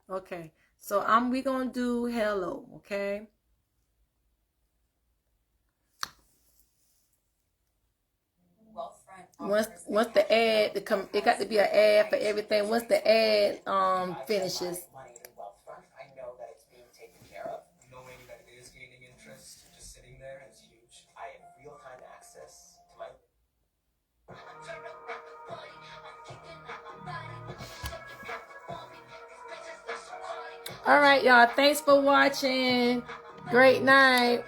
Okay, so we gonna do hello, okay? Once the ad it got to be an ad for everything. Once the ad finishes. I know that it's being taken care of. Knowing that it is gaining interest, just sitting there is huge. I have real-time access to my. All right, y'all. Thanks for watching. Great night.